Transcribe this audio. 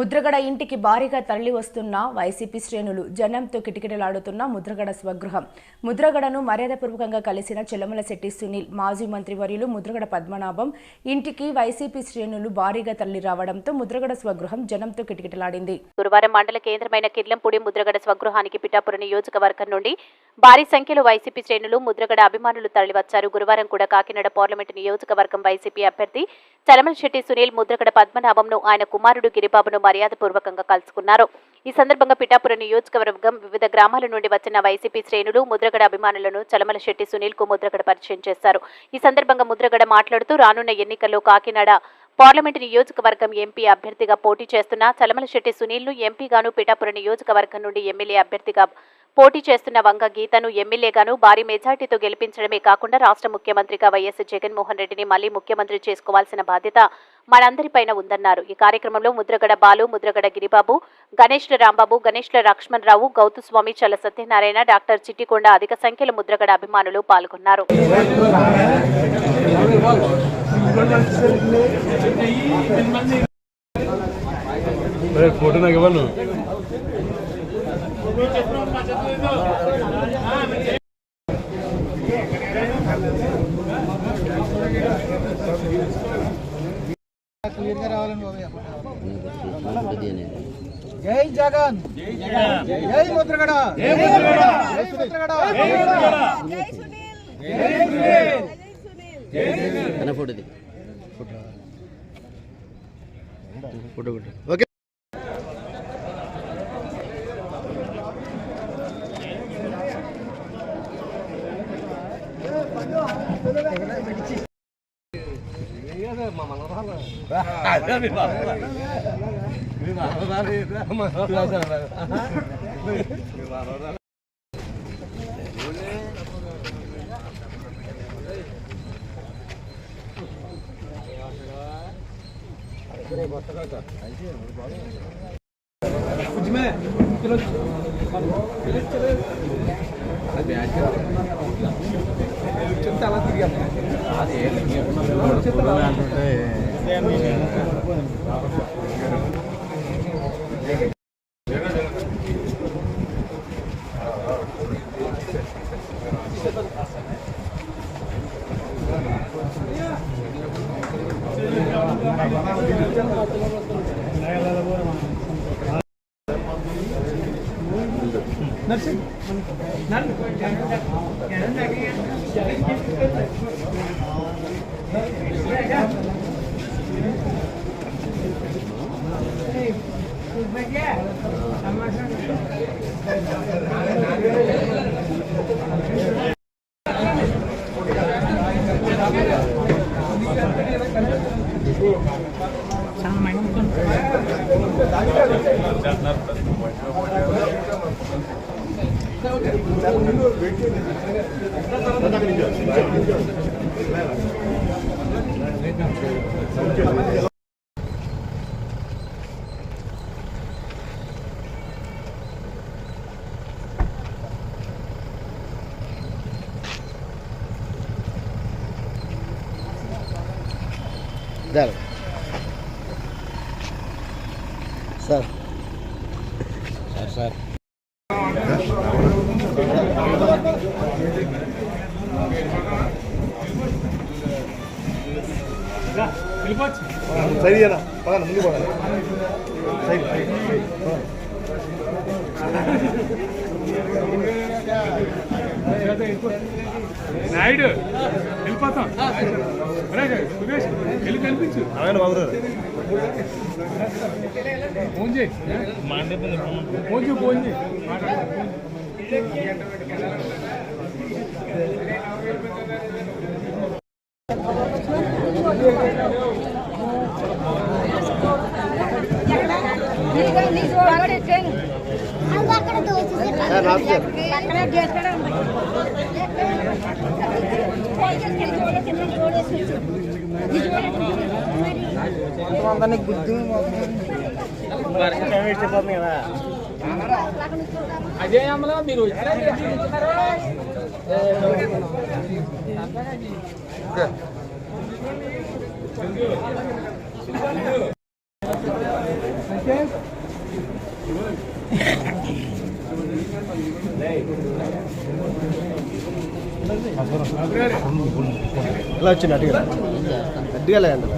ముద్రగడ ఇంటికి భారీగా తరలి వస్తున్న వైసీపీ శ్రేణులు జనంతో కిటకిటలాడుతున్న ముద్రగడ స్వగృహం. ముద్రగడను మర్యాదపూర్వకంగా కలిసిన చెల్లమలశెట్టి సునీల్, మాజీ మంత్రివర్యులు ముద్రగడ పద్మనాభం ఇంటికి వైసీపీ శ్రేణులు భారీగా తరలి రావడంతో ముద్రగడ స్వగృహం జనంతో కిటకిటలాడింది. గురువారం మండల కేంద్రమైన కిర్లంపూడి ముద్రగడ స్వగృహానికి పిఠాపురం నియోజకవర్గం నుండి భారీ సంఖ్యలో వైసీపీ శ్రేణులు ముద్రగడ అభిమానులు తరలివచ్చారు. గురువారం కూడా కాకినాడ పార్లమెంటు నియోజకవర్గం వైసీపీ అభ్యర్థి చెల్లమలశెట్టి సునీల్ ముద్రగడ పద్మనాభంను ఆయన కుమారుడు గిరిబాబును మర్యాదపూర్వకంగా కలుసుకున్నారు. ఈ సందర్భంగా పిఠాపురం నియోజకవర్గం వివిధ గ్రామాల నుండి వచ్చిన వైసీపీ శ్రేణులు ముద్రగడ అభిమానులను చెల్లమలశెట్టి సునీల్ కు ముద్రగడ పరిచయం చేశారు. ఈ సందర్భంగా ముద్రగడ మాట్లాడుతూ రానున్న ఎన్నికల్లో కాకినాడ పార్లమెంటు నియోజకవర్గం ఎంపీ అభ్యర్థిగా పోటీ చేస్తున్న చెల్లమలశెట్టి సునీల్ ను ఎంపీగాను, పిఠాపురం నియోజకవర్గం నుండి ఎమ్మెల్యే అభ్యర్థిగా పోటీ చేస్తున్న వంగ గీతను ఎమ్మెల్యేగాను భారీ మెజార్టీతో గెలిపించడమే కాకుండా రాష్ట్ర ముఖ్యమంత్రిగా వైఎస్ జగన్మోహన్ రెడ్డిని మళ్లీ ముఖ్యమంత్రి చేసుకోవాల్సిన బాధ్యత మనందరిపైన ఉందన్నారు. ఈ కార్యక్రమంలో ముద్రగడ బాలు, ముద్రగడ గిరిబాబు, గణేష్ల రాంబాబు, గణేష్ల లక్ష్మణరావు, గౌతుస్వామి, చల్ల సత్యనారాయణ, డాక్టర్ చిట్టికొండ అధిక సంఖ్యలో ముద్రగడ అభిమానులు పాల్గొన్నారు. జై జగన్, జై ముద్రగడ, జై ముద్రగడ, జై Sunil, photo okay. Sir sir సరే ముందు పోవాలి. నాయుడు వెళ్ళిపోతాం. సురేష్ వెళ్ళి కనిపించు. ఫోన్ చేయి, ఫోన్ చేయి, ఫోన్ చేయి. అదే అమ్మలో మీరు Okay. ఇలా వచ్చింది అడ్డుగా అడ్డుగా లేదండి.